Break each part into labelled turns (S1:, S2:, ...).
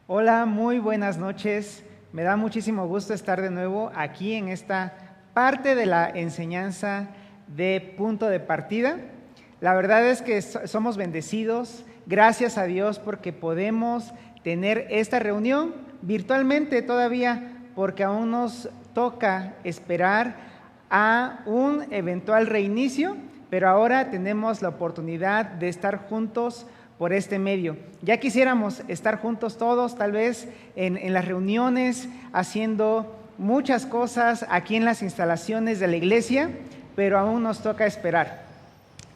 S1: Hola, muy buenas noches. Me da muchísimo gusto estar de nuevo aquí en esta parte de la enseñanza de punto de partida. La verdad es que somos bendecidos, gracias a Dios porque podemos tener esta reunión virtualmente todavía, porque aún nos toca esperar a un eventual reinicio, pero ahora tenemos la oportunidad de estar juntos por este medio. Ya quisiéramos estar juntos todos, tal vez en las reuniones, haciendo muchas cosas aquí en las instalaciones de la iglesia, pero aún nos toca esperar.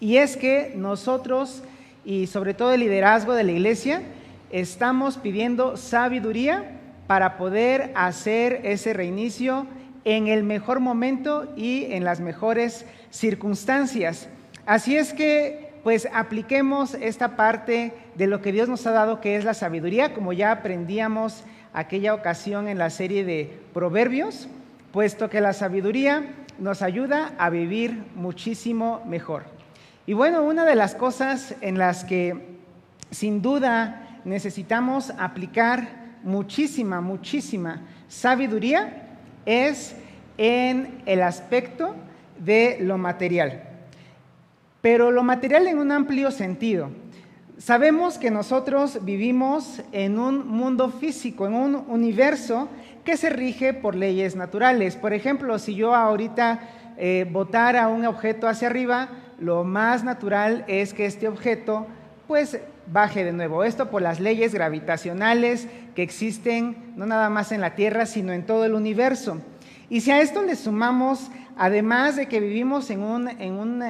S1: Y es que nosotros, y sobre todo el liderazgo de la iglesia, estamos pidiendo sabiduría para poder hacer ese reinicio en el mejor momento y en las mejores circunstancias. Así es que pues apliquemos esta parte de lo que Dios nos ha dado, que es la sabiduría, como ya aprendíamos aquella ocasión en la serie de Proverbios, puesto que la sabiduría nos ayuda a vivir muchísimo mejor. Y bueno, una de las cosas en las que sin duda necesitamos aplicar muchísima sabiduría es en el aspecto de lo material. Pero lo material en un amplio sentido. Sabemos que nosotros vivimos en un mundo físico, en un universo que se rige por leyes naturales. Por ejemplo, si yo ahorita botara un objeto hacia arriba, lo más natural es que este objeto pues baje de nuevo. Esto por las leyes gravitacionales que existen no nada más en la Tierra, sino en todo el universo. Y si a esto le sumamos, además de que vivimos en un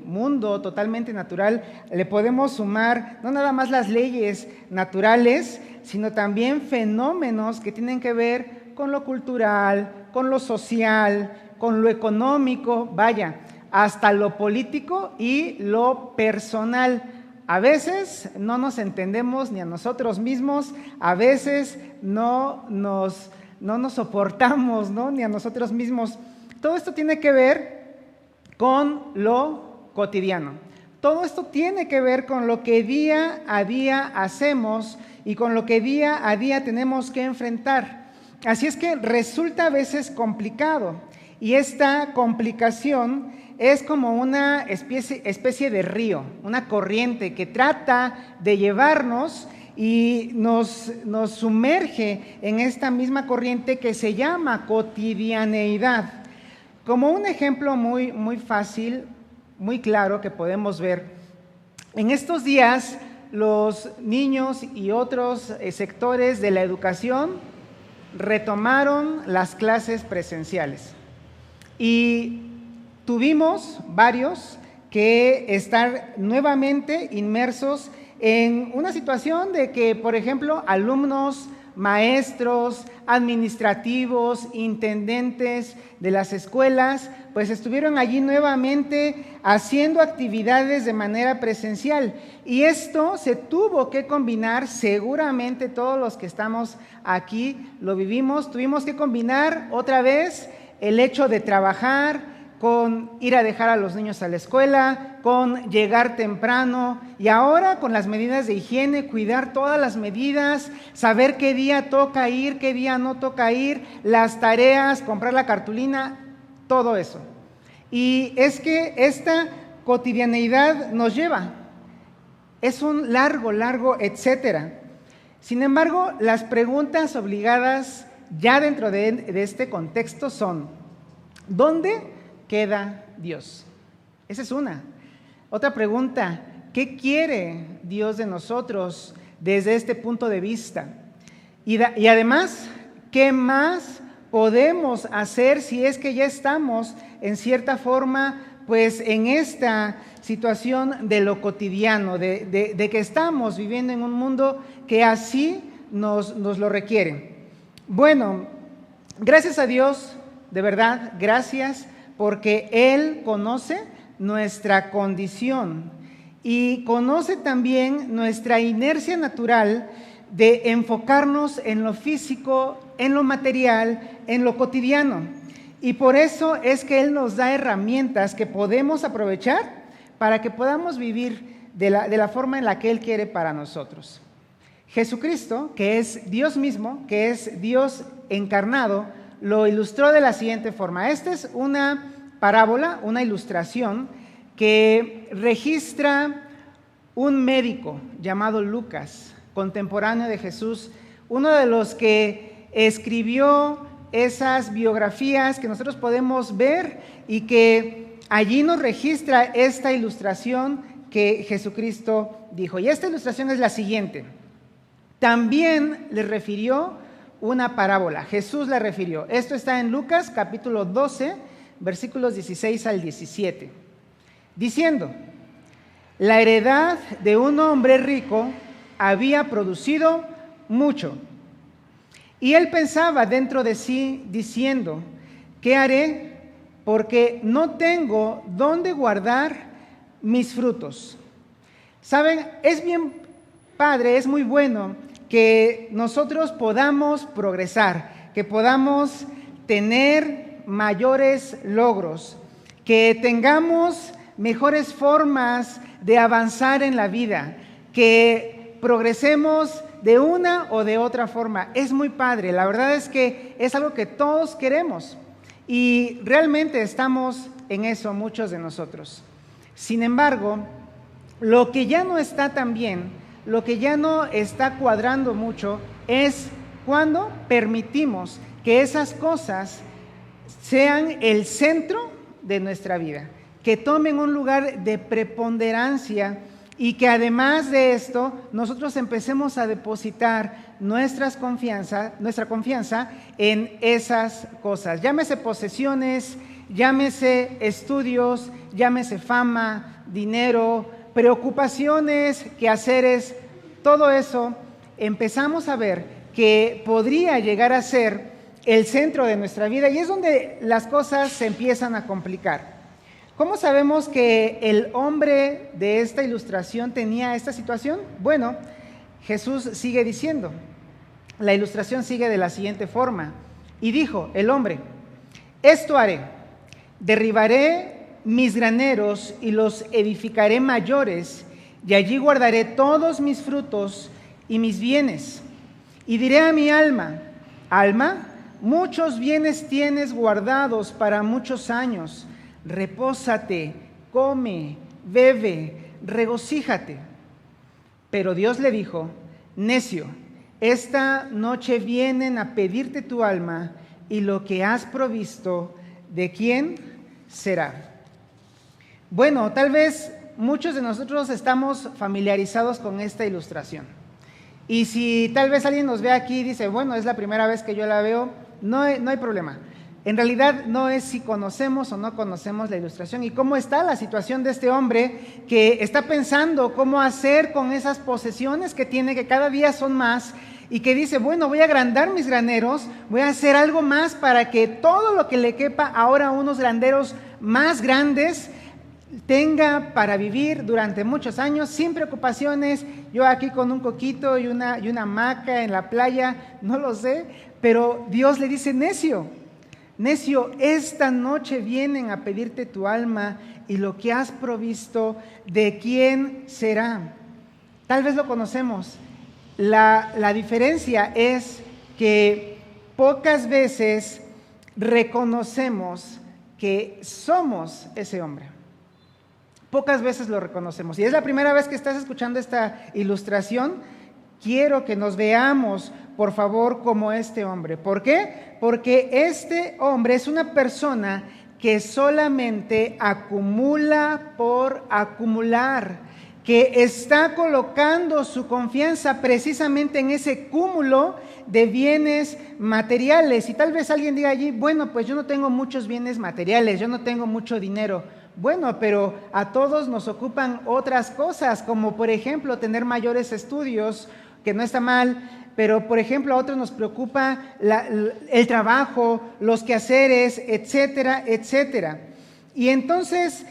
S1: mundo totalmente natural, le podemos sumar no nada más las leyes naturales, sino también fenómenos que tienen que ver con lo cultural, con lo social, con lo económico, vaya, hasta lo político y lo personal. A veces no nos entendemos ni a nosotros mismos, a veces no nos soportamos, ¿no? Ni a nosotros mismos. Todo esto tiene que ver con lo cotidiano. Todo esto tiene que ver con lo que día a día hacemos y con lo que día a día tenemos que enfrentar. Así es que resulta a veces complicado, y esta complicación es como una especie de río, una corriente que trata de llevarnos y nos sumerge en esta misma corriente que se llama cotidianeidad. Como un ejemplo muy fácil, muy claro que podemos ver, en estos días los niños y otros sectores de la educación retomaron las clases presenciales y tuvimos varios que estar nuevamente inmersos en una situación de que, por ejemplo, alumnos, maestros, administrativos, intendentes de las escuelas, pues estuvieron allí nuevamente haciendo actividades de manera presencial. Y esto se tuvo que combinar, seguramente todos los que estamos aquí lo vivimos, tuvimos que combinar otra vez el hecho de trabajar con ir a dejar a los niños a la escuela, con llegar temprano y ahora con las medidas de higiene, cuidar todas las medidas, saber qué día toca ir, qué día no toca ir, las tareas, comprar la cartulina, todo eso. Y es que esta cotidianeidad nos lleva, es un largo etcétera. Sin embargo, las preguntas obligadas ya dentro de este contexto son: ¿dónde queda Dios? Esa es una. Otra pregunta: ¿qué quiere Dios de nosotros desde este punto de vista? Y además, ¿qué más podemos hacer si es que ya estamos en cierta forma pues en esta situación de lo cotidiano, de que estamos viviendo en un mundo que así nos lo requiere? Bueno, gracias a Dios, de verdad, gracias, porque Él conoce nuestra condición y conoce también nuestra inercia natural de enfocarnos en lo físico, en lo material, en lo cotidiano. Y por eso es que Él nos da herramientas que podemos aprovechar para que podamos vivir de la forma en la que Él quiere para nosotros. Jesucristo, que es Dios mismo, que es Dios encarnado, lo ilustró de la siguiente forma. Esta es una parábola, una ilustración que registra un médico llamado Lucas, contemporáneo de Jesús, uno de los que escribió esas biografías que nosotros podemos ver y que allí nos registra esta ilustración que Jesucristo dijo. Y esta ilustración es la siguiente. También le refirió una parábola, Jesús la refirió. Esto está en Lucas capítulo 12, versículos 16 al 17, diciendo: la heredad de un hombre rico había producido mucho, y él pensaba dentro de sí, diciendo: ¿qué haré? Porque no tengo dónde guardar mis frutos. Saben, es bien padre, es muy bueno que nosotros podamos progresar, que podamos tener mayores logros, que tengamos mejores formas de avanzar en la vida, que progresemos de una o de otra forma. Es muy padre, la verdad es que es algo que todos queremos y realmente estamos en eso muchos de nosotros. Sin embargo, lo que ya no está tan bien, lo que ya no está cuadrando mucho es cuando permitimos que esas cosas sean el centro de nuestra vida, que tomen un lugar de preponderancia y que además de esto nosotros empecemos a depositar nuestra confianza en esas cosas. Llámese posesiones, llámese estudios, llámese fama, dinero, preocupaciones, quehaceres, todo eso empezamos a ver que podría llegar a ser el centro de nuestra vida y es donde las cosas se empiezan a complicar. ¿Cómo sabemos que el hombre de esta ilustración tenía esta situación? Bueno, Jesús sigue diciendo, la ilustración sigue de la siguiente forma. Y dijo el hombre: esto haré, derribaré mis graneros y los edificaré mayores, y allí guardaré todos mis frutos y mis bienes. Y diré a mi alma: alma, muchos bienes tienes guardados para muchos años. Repósate, come, bebe, regocíjate. Pero Dios le dijo: necio, esta noche vienen a pedirte tu alma, y lo que has provisto, ¿de quién será? Bueno, tal vez muchos de nosotros estamos familiarizados con esta ilustración. Y si tal vez alguien nos ve aquí y dice: bueno, es la primera vez que yo la veo, no hay problema. En realidad no es si conocemos o no conocemos la ilustración y cómo está la situación de este hombre que está pensando cómo hacer con esas posesiones que tiene, que cada día son más, y que dice: bueno, voy a agrandar mis graneros, voy a hacer algo más para que todo lo que le quepa ahora unos graneros más grandes tenga para vivir durante muchos años sin preocupaciones. Yo aquí con un coquito y una hamaca en la playa, no lo sé, pero Dios le dice: necio, esta noche vienen a pedirte tu alma y lo que has provisto, ¿de quién será? Tal vez lo conocemos. La diferencia es que pocas veces reconocemos que somos ese hombre. Pocas veces lo reconocemos. Y es la primera vez que estás escuchando esta ilustración. Quiero que nos veamos, por favor, como este hombre. ¿Por qué? Porque este hombre es una persona que solamente acumula por acumular, que está colocando su confianza precisamente en ese cúmulo de bienes materiales. Y tal vez alguien diga allí: bueno, pues yo no tengo muchos bienes materiales, yo no tengo mucho dinero. Bueno, pero a todos nos ocupan otras cosas, como por ejemplo tener mayores estudios, que no está mal, pero por ejemplo a otros nos preocupa el trabajo, los quehaceres, etcétera, etcétera. Y entonces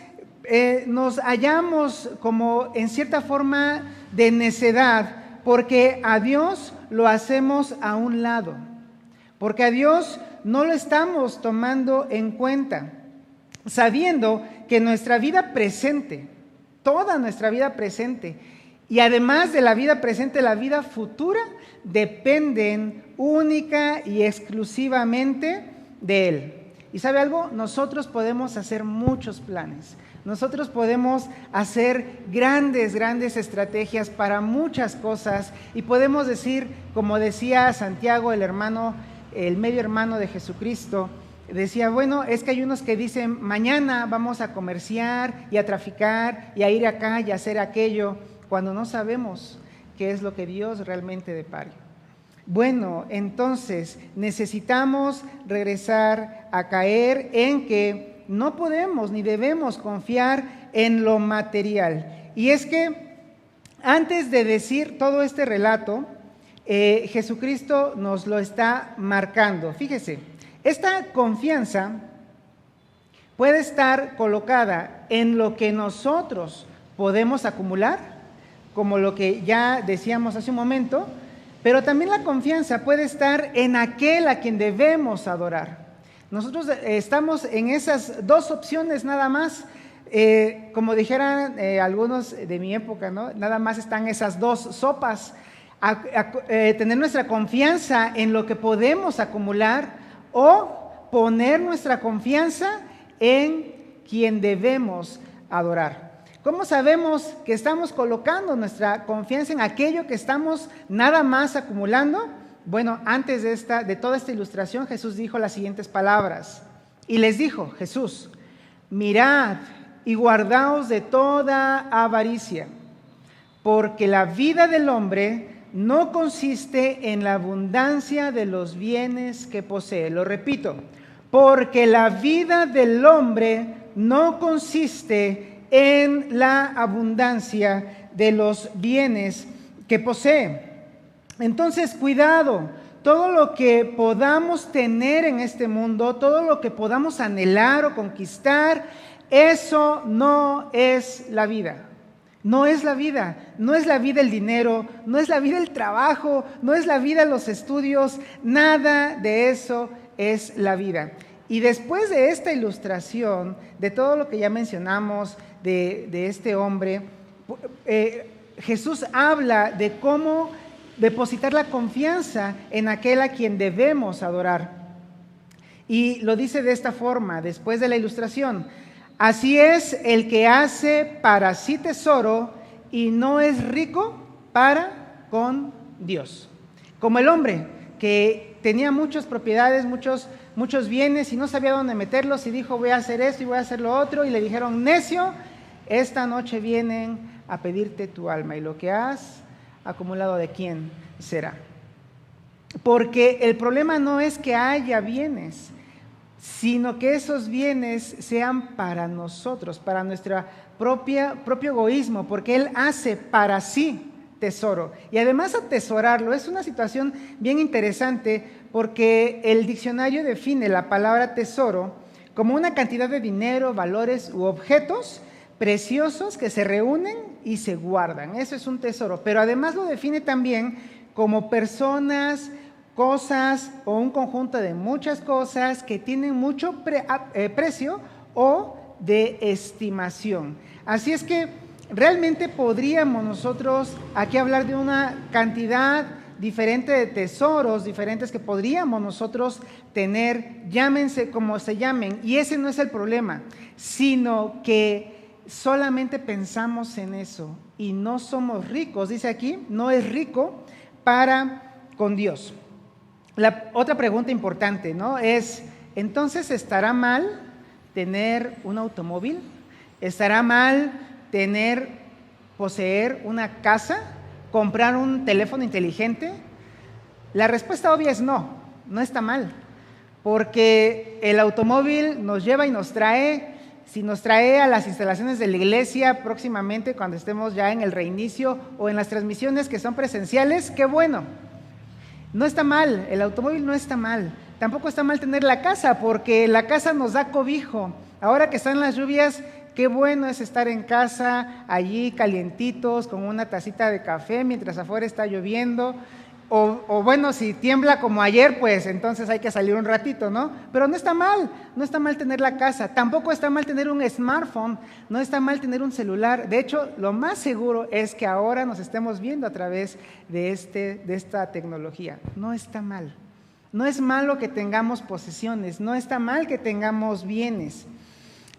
S1: nos hallamos como en cierta forma de necedad, porque a Dios lo hacemos a un lado, porque a Dios no lo estamos tomando en cuenta, sabiendo que nuestra vida presente, toda nuestra vida presente, y además de la vida presente, la vida futura dependen única y exclusivamente de Él. ¿Y sabe algo? Nosotros podemos hacer muchos planes. Nosotros podemos hacer grandes estrategias para muchas cosas y podemos decir, como decía Santiago, el medio hermano de Jesucristo, decía, bueno, es que hay unos que dicen, mañana vamos a comerciar y a traficar y a ir acá y a hacer aquello, cuando no sabemos qué es lo que Dios realmente depare. Bueno, entonces necesitamos regresar a caer en que no podemos ni debemos confiar en lo material. Y es que antes de decir todo este relato, Jesucristo nos lo está marcando. Fíjese, esta confianza puede estar colocada en lo que nosotros podemos acumular, como lo que ya decíamos hace un momento, pero también la confianza puede estar en aquel a quien debemos adorar. Nosotros estamos en esas dos opciones nada más, como dijeran algunos de mi época, ¿no? Nada más están esas dos sopas, tener nuestra confianza en lo que podemos acumular o poner nuestra confianza en quien debemos adorar. ¿Cómo sabemos que estamos colocando nuestra confianza en aquello que estamos nada más acumulando? Bueno, antes de toda esta ilustración, Jesús dijo las siguientes palabras. Y les dijo, Jesús, mirad y guardaos de toda avaricia, porque la vida del hombre no consiste en la abundancia de los bienes que posee. Lo repito, porque la vida del hombre no consiste en la abundancia de los bienes que posee. Entonces, cuidado, todo lo que podamos tener en este mundo, todo lo que podamos anhelar o conquistar, eso no es la vida. No es la vida, no es la vida el dinero, no es la vida el trabajo, no es la vida los estudios, nada de eso es la vida. Y después de esta ilustración, de todo lo que ya mencionamos de este hombre, Jesús habla de cómo depositar la confianza en aquel a quien debemos adorar. Y lo dice de esta forma, después de la ilustración. Así es el que hace para sí tesoro y no es rico para con Dios. Como el hombre que tenía muchas propiedades, muchos bienes y no sabía dónde meterlos y dijo, voy a hacer esto y voy a hacer lo otro, y le dijeron, necio, esta noche vienen a pedirte tu alma y lo que has acumulado, ¿de quién será? Porque el problema no es que haya bienes, sino que esos bienes sean para nosotros, para nuestro propio egoísmo, porque Él hace para sí tesoro. Y además atesorarlo es una situación bien interesante, porque el diccionario define la palabra tesoro como una cantidad de dinero, valores u objetos preciosos que se reúnen y se guardan. Eso es un tesoro, pero además lo define también como personas, cosas o un conjunto de muchas cosas que tienen mucho precio o de estimación. Así es que realmente podríamos nosotros aquí hablar de una cantidad diferente de tesoros diferentes que podríamos nosotros tener, llámense como se llamen, y ese no es el problema, sino que solamente pensamos en eso y no somos ricos. Dice aquí, no es rico para con Dios. La otra pregunta importante, ¿no? Es, entonces, ¿estará mal tener un automóvil? ¿Estará mal poseer una casa? ¿Comprar un teléfono inteligente? La respuesta obvia es no está mal, porque el automóvil nos lleva y nos trae. Si nos trae a las instalaciones de la iglesia próximamente, cuando estemos ya en el reinicio o en las transmisiones que son presenciales, qué bueno. No está mal, el automóvil no está mal. Tampoco está mal tener la casa, porque la casa nos da cobijo. Ahora que están las lluvias, qué bueno es estar en casa, allí calientitos, con una tacita de café mientras afuera está lloviendo. O bueno, si tiembla como ayer, pues entonces hay que salir un ratito, ¿no? Pero no está mal tener la casa, tampoco está mal tener un smartphone, no está mal tener un celular. De hecho, lo más seguro es que ahora nos estemos viendo a través de esta tecnología. No está mal. No es malo que tengamos posesiones, no está mal que tengamos bienes.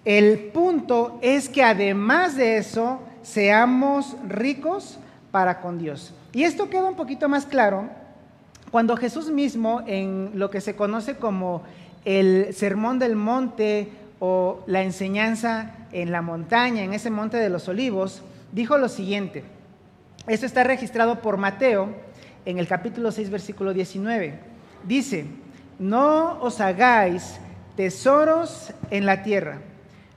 S1: El punto es que además de eso, seamos ricos para con Dios. Y esto queda un poquito más claro cuando Jesús mismo, en lo que se conoce como el Sermón del Monte o la enseñanza en la montaña, en ese monte de los olivos, dijo lo siguiente. Esto está registrado por Mateo en el capítulo 6, versículo 19. Dice: no os hagáis tesoros en la tierra,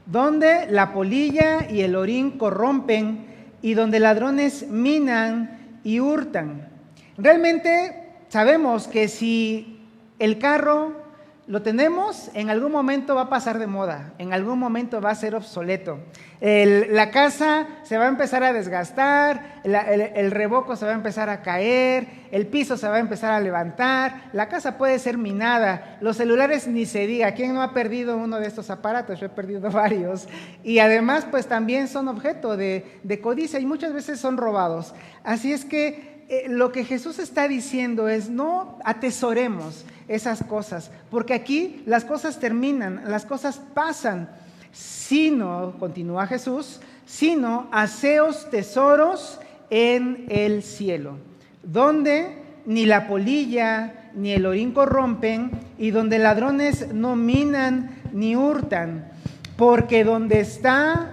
S1: donde la polilla y el orín corrompen y donde ladrones minan y hurtan. Realmente sabemos que si el carro lo tenemos, en algún momento va a pasar de moda, en algún momento va a ser obsoleto. La casa se va a empezar a desgastar, el revoco se va a empezar a caer, el piso se va a empezar a levantar, la casa puede ser minada, los celulares ni se diga. ¿Quién no ha perdido uno de estos aparatos? Yo he perdido varios. Y además pues también son objeto de codicia y muchas veces son robados. Así es que lo que Jesús está diciendo es: no atesoremos esas cosas, porque aquí las cosas terminan, las cosas pasan, sino, continúa Jesús, sino haceos tesoros en el cielo, donde ni la polilla ni el orín corrompen y donde ladrones no minan ni hurtan, porque donde está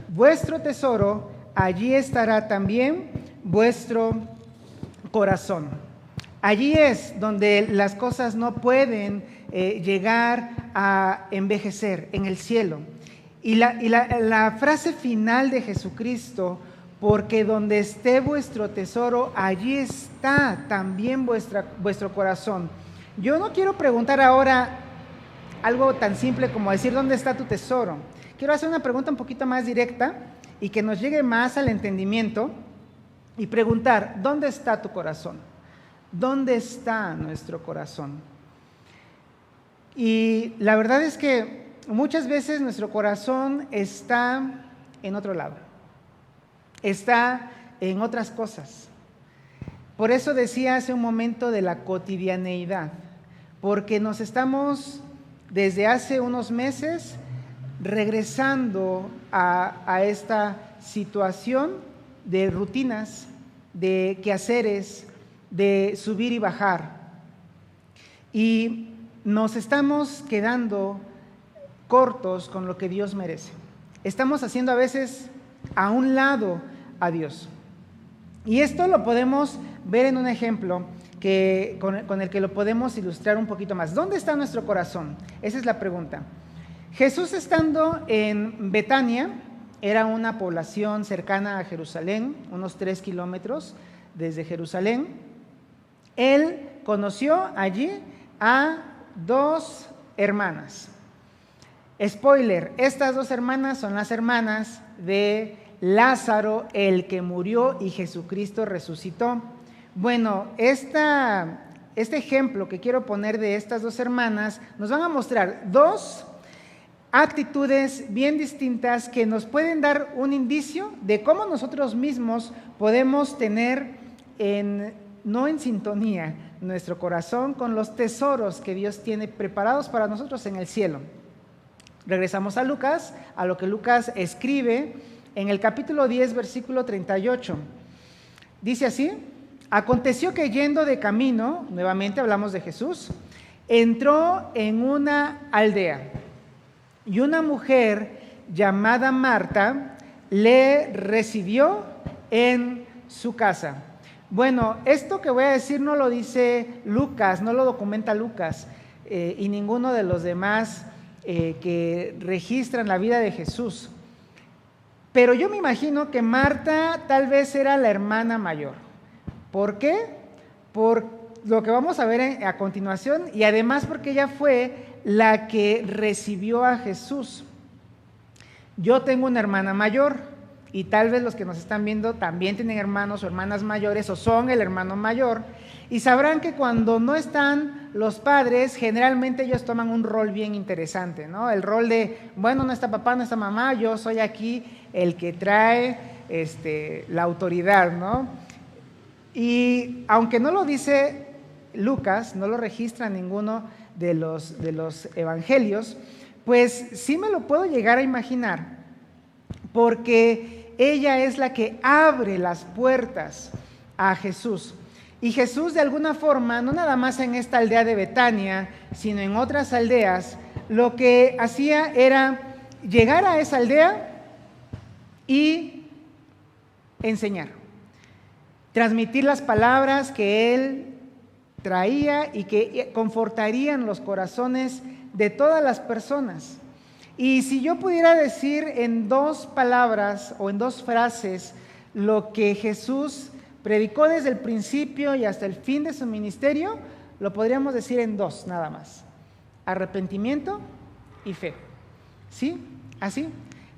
S1: vuestro tesoro, allí estará también vuestro corazón. Allí es donde las cosas no pueden llegar a envejecer, en el cielo. Y la frase final de Jesucristo: porque donde esté vuestro tesoro, allí está también vuestro corazón. Yo no quiero preguntar ahora algo tan simple como decir ¿dónde está tu tesoro? Quiero hacer una pregunta un poquito más directa y que nos llegue más al entendimiento y preguntar: ¿dónde está tu corazón? ¿Dónde está nuestro corazón? Y la verdad es que muchas veces nuestro corazón está en otro lado, está en otras cosas. Por eso decía hace un momento de la cotidianeidad, porque nos estamos desde hace unos meses regresando a esta situación de rutinas, de quehaceres, de subir y bajar. Y nos estamos quedando cortos con lo que Dios merece. Estamos haciendo a veces a un lado a Dios. Y esto lo podemos ver en un ejemplo con el que lo podemos ilustrar un poquito más. ¿Dónde está nuestro corazón? Esa es la pregunta. Jesús, estando en Betania, era una población cercana a Jerusalén, unos 3 kilómetros desde Jerusalén. Él conoció allí a 2 hermanas. Spoiler: estas 2 hermanas son las hermanas de Lázaro, el que murió y Jesucristo resucitó. Bueno, este ejemplo que quiero poner de estas 2 hermanas nos van a mostrar 2 actitudes bien distintas que nos pueden dar un indicio de cómo nosotros mismos podemos tener no en sintonía nuestro corazón con los tesoros que Dios tiene preparados para nosotros en el cielo. Regresamos a Lucas, a lo que Lucas escribe en el capítulo 10, versículo 38. Dice así: aconteció que yendo de camino, nuevamente hablamos de Jesús, entró en una aldea y una mujer llamada Marta le recibió en su casa. Bueno, esto que voy a decir no lo dice Lucas, no lo documenta Lucas y ninguno de los demás que registran la vida de Jesús. Pero yo me imagino que Marta tal vez era la hermana mayor. ¿Por qué? Por lo que vamos a ver a continuación, y además porque ella fue la que recibió a Jesús. Yo tengo una hermana mayor, y tal vez los que nos están viendo también tienen hermanos o hermanas mayores o son el hermano mayor, y sabrán que cuando no están los padres, generalmente ellos toman un rol bien interesante, ¿no? El rol de, bueno, no está papá, no está mamá, yo soy aquí el que trae la autoridad, ¿no? Y aunque no lo dice Lucas, no lo registra ninguno de los evangelios, pues sí me lo puedo llegar a imaginar, porque ella es la que abre las puertas a Jesús. Y Jesús, de alguna forma, no nada más en esta aldea de Betania, sino en otras aldeas, lo que hacía era llegar a esa aldea y enseñar, transmitir las palabras que él traía y que confortarían los corazones de todas las personas. Y si yo pudiera decir en 2 palabras o en 2 frases lo que Jesús predicó desde el principio y hasta el fin de su ministerio, lo podríamos decir en 2 nada más: arrepentimiento y fe. ¿Sí? Así.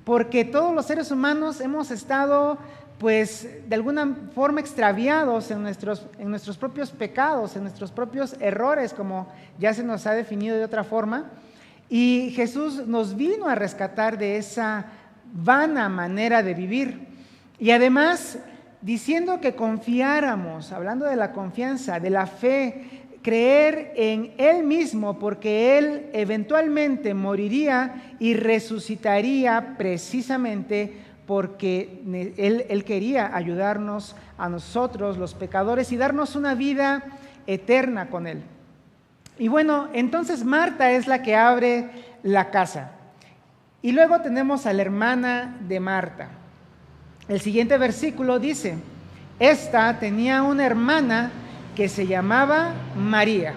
S1: Porque todos los seres humanos hemos estado, pues, de alguna forma extraviados en nuestros propios pecados, en nuestros propios errores, como ya se nos ha definido de otra forma. Y Jesús nos vino a rescatar de esa vana manera de vivir. Y además, diciendo que confiáramos, hablando de la confianza, de la fe, creer en Él mismo, porque Él eventualmente moriría y resucitaría precisamente porque Él quería ayudarnos a nosotros, los pecadores, y darnos una vida eterna con Él. Y bueno, entonces Marta es la que abre la casa. Y luego tenemos a la hermana de Marta. El siguiente versículo dice: esta tenía una hermana que se llamaba María,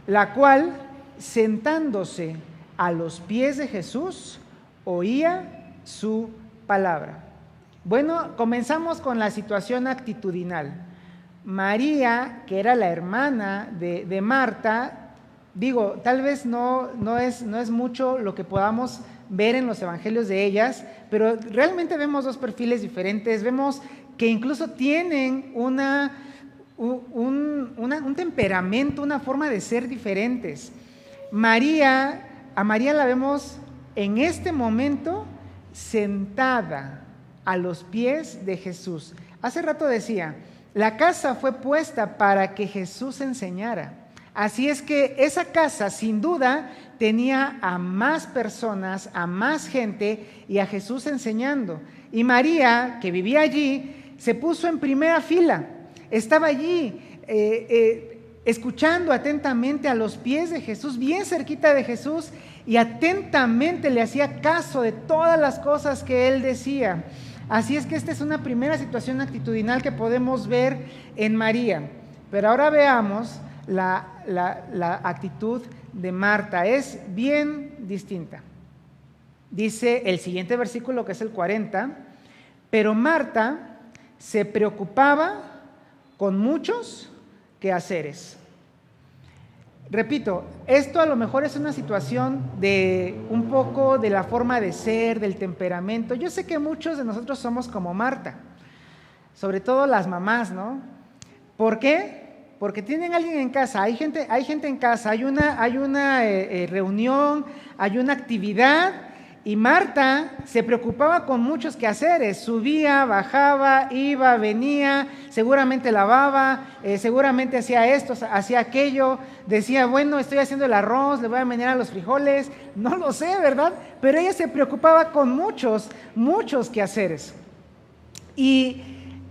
S1: la cual, sentándose a los pies de Jesús, oía su palabra. Bueno, comenzamos con la situación actitudinal. María, que era la hermana de Marta, digo, tal vez no es mucho lo que podamos ver en los evangelios de ellas, pero realmente vemos 2 perfiles diferentes. Vemos que incluso tienen un temperamento, una forma de ser diferentes. A María la vemos en este momento sentada a los pies de Jesús. Hace rato decía, la casa fue puesta para que Jesús enseñara. Así es que esa casa, sin duda, tenía a más personas, a más gente y a Jesús enseñando. Y María, que vivía allí, se puso en primera fila. Estaba allí escuchando atentamente a los pies de Jesús, bien cerquita de Jesús, y atentamente le hacía caso de todas las cosas que él decía. Así es que esta es una primera situación actitudinal que podemos ver en María. Pero ahora veamos la actitud de Marta. Es bien distinta. Dice el siguiente versículo, que es el 40, pero Marta se preocupaba con muchos quehaceres. Repito, esto a lo mejor es una situación de un poco de la forma de ser, del temperamento. Yo sé que muchos de nosotros somos como Marta, sobre todo las mamás, ¿no? ¿Por qué? Porque tienen alguien en casa, hay gente en casa, hay una reunión, hay una actividad, y Marta se preocupaba con muchos quehaceres, subía, bajaba, iba, venía, seguramente lavaba, seguramente hacía esto, hacía aquello, decía, bueno, estoy haciendo el arroz, le voy a menear a los frijoles, no lo sé, ¿verdad? Pero ella se preocupaba con muchos quehaceres. Y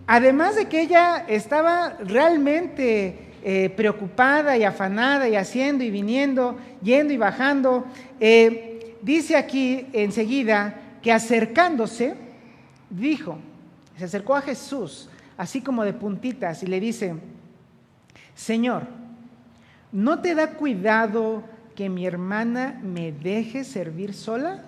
S1: además de que ella estaba realmente preocupada y afanada y haciendo y viniendo, yendo y bajando, dice aquí enseguida que acercándose, se acercó a Jesús, así como de puntitas, y le dice, Señor, ¿no te da cuidado que mi hermana me deje servir sola?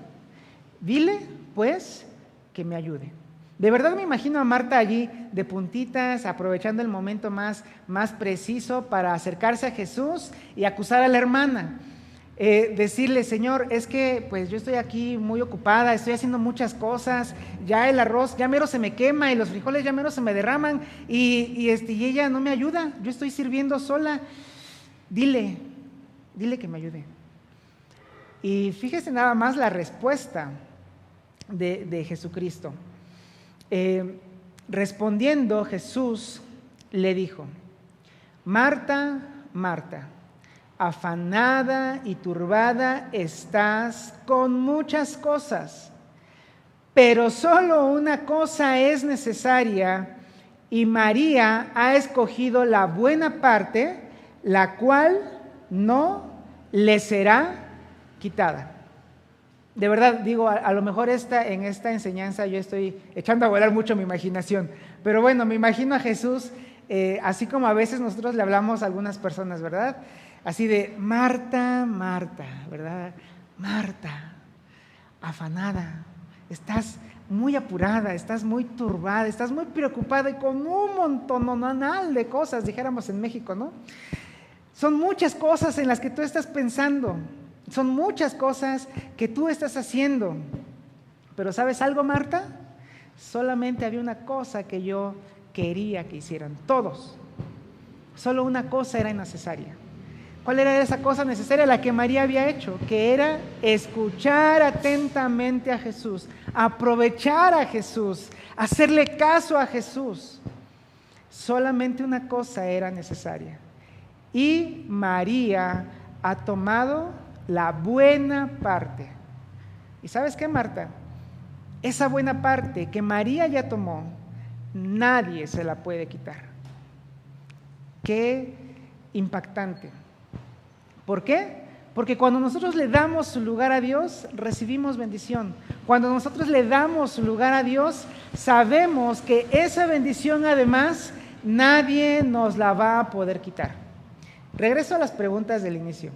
S1: Dile, pues, que me ayude. De verdad me imagino a Marta allí de puntitas, aprovechando el momento más preciso para acercarse a Jesús y acusar a la hermana. decirle, Señor, es que pues yo estoy aquí muy ocupada, estoy haciendo muchas cosas, ya el arroz ya mero se me quema y los frijoles ya mero se me derraman y ella no me ayuda, yo estoy sirviendo sola. Dile que me ayude. Y fíjese nada más la respuesta de Jesucristo. Respondiendo, Jesús le dijo: Marta, Marta, afanada y turbada estás con muchas cosas, pero solo una cosa es necesaria, y María ha escogido la buena parte, la cual no le será quitada. De verdad, digo, a lo mejor en esta enseñanza yo estoy echando a volar mucho mi imaginación, pero bueno, me imagino a Jesús, así como a veces nosotros le hablamos a algunas personas, ¿verdad? Así de, Marta, Marta, ¿verdad? Marta, afanada, estás muy apurada, estás muy turbada, estás muy preocupada y con un montononal de cosas, dijéramos en México, ¿no? Son muchas cosas en las que tú estás pensando. Son muchas cosas que tú estás haciendo. Pero ¿sabes algo, Marta? Solamente había una cosa que yo quería que hicieran todos. Solo una cosa era necesaria. ¿Cuál era esa cosa necesaria? La que María había hecho, que era escuchar atentamente a Jesús, aprovechar a Jesús, hacerle caso a Jesús. Solamente una cosa era necesaria. Y María ha tomado la buena parte. ¿Y sabes qué, Marta? Esa buena parte que María ya tomó, nadie se la puede quitar. Qué impactante. ¿Por qué? Porque cuando nosotros le damos su lugar a Dios, recibimos bendición. Cuando nosotros le damos su lugar a Dios, sabemos que esa bendición además nadie nos la va a poder quitar. Regreso a las preguntas del inicio.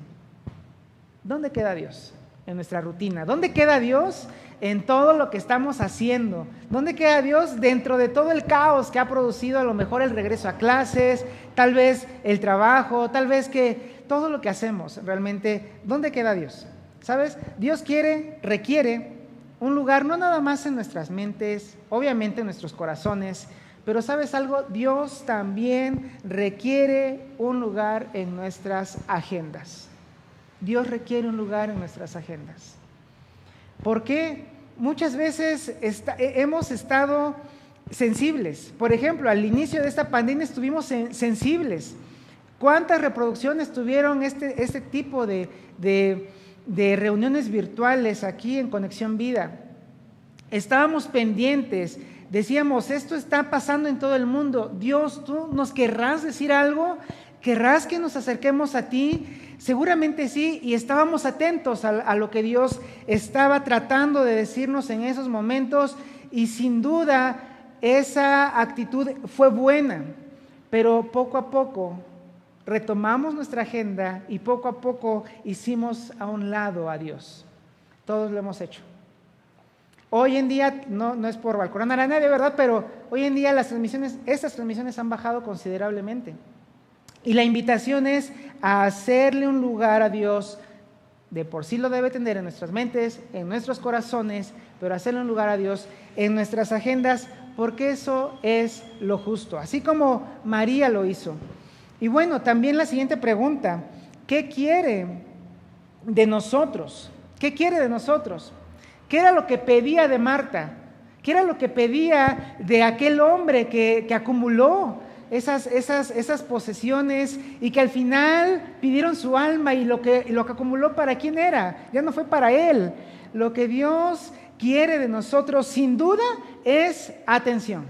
S1: ¿Dónde queda Dios en nuestra rutina? ¿Dónde queda Dios en todo lo que estamos haciendo? ¿Dónde queda Dios dentro de todo el caos que ha producido a lo mejor el regreso a clases, tal vez el trabajo, tal vez que todo lo que hacemos realmente? ¿Dónde queda Dios? ¿Sabes? Dios requiere un lugar no nada más en nuestras mentes, obviamente en nuestros corazones, pero ¿sabes algo? Dios también requiere un lugar en nuestras agendas. Dios requiere un lugar en nuestras agendas. ¿Por qué? Muchas veces hemos estado sensibles. Por ejemplo, al inicio de esta pandemia estuvimos sensibles. ¿Cuántas reproducciones tuvieron este tipo de reuniones virtuales aquí en Conexión Vida? Estábamos pendientes, decíamos, esto está pasando en todo el mundo. Dios, ¿tú nos querrás decir algo? ¿Querrás que nos acerquemos a ti? Seguramente sí, y estábamos atentos a lo que Dios estaba tratando de decirnos en esos momentos, y sin duda esa actitud fue buena, pero poco a poco retomamos nuestra agenda y poco a poco hicimos a un lado a Dios. Todos lo hemos hecho. Hoy en día, no es por balconar a nadie, ¿verdad? Pero hoy en día estas transmisiones han bajado considerablemente. Y la invitación es a hacerle un lugar a Dios. De por sí lo debe tener en nuestras mentes, en nuestros corazones, pero hacerle un lugar a Dios en nuestras agendas, porque eso es lo justo, así como María lo hizo. Y bueno, también la siguiente pregunta: ¿qué quiere de nosotros? ¿Qué quiere de nosotros? ¿Qué era lo que pedía de Marta? ¿Qué era lo que pedía de aquel hombre que acumuló esas posesiones y que al final pidieron su alma? Y lo que acumuló, ¿para quién era? Ya no fue para él. Lo que Dios quiere de nosotros sin duda es atención,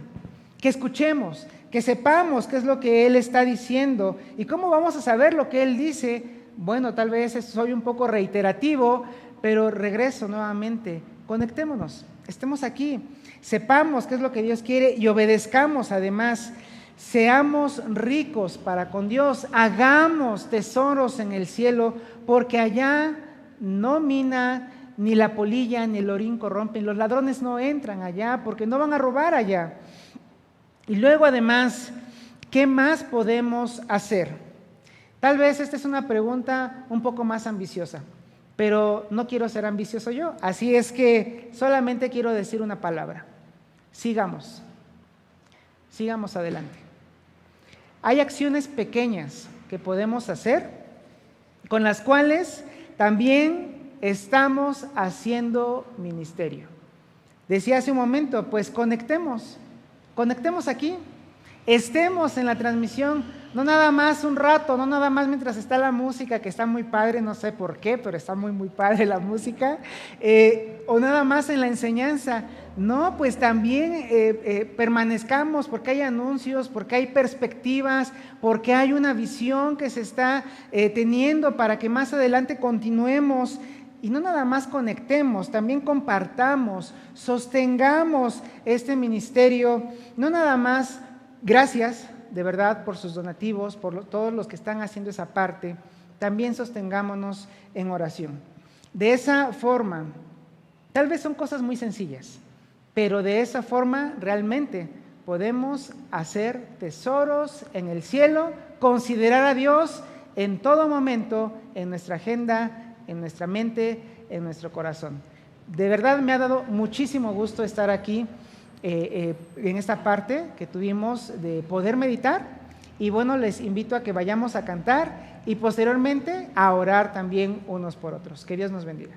S1: que escuchemos, que sepamos qué es lo que Él está diciendo. ¿Y cómo vamos a saber lo que Él dice? Bueno, tal vez soy un poco reiterativo, pero regreso nuevamente. Conectémonos, estemos aquí, sepamos qué es lo que Dios quiere y obedezcamos además. Seamos ricos para con Dios, hagamos tesoros en el cielo, porque allá no mina, ni la polilla, ni el orín corrompen. Los ladrones no entran allá porque no van a robar allá. Y luego además, ¿qué más podemos hacer? Tal vez esta es una pregunta un poco más ambiciosa. pero no quiero ser ambicioso yo, así es que solamente quiero decir una palabra: sigamos adelante. Hay acciones pequeñas que podemos hacer con las cuales también estamos haciendo ministerio. Decía hace un momento, pues conectemos aquí, estemos en la transmisión, no nada más un rato, no nada más mientras está la música, que está muy padre, no sé por qué, pero está muy padre la música, o nada más en la enseñanza. No, pues también permanezcamos, porque hay anuncios, porque hay perspectivas, porque hay una visión que se está teniendo para que más adelante continuemos. Y no nada más conectemos, también compartamos, sostengamos este ministerio. No nada más, gracias de verdad por sus donativos, por todos los que están haciendo esa parte. También sostengámonos en oración. De esa forma, tal vez son cosas muy sencillas, pero de esa forma realmente podemos hacer tesoros en el cielo, considerar a Dios en todo momento, en nuestra agenda, en nuestra mente, en nuestro corazón. De verdad me ha dado muchísimo gusto estar aquí en esta parte que tuvimos de poder meditar, y bueno, les invito a que vayamos a cantar y posteriormente a orar también unos por otros. Que Dios nos bendiga.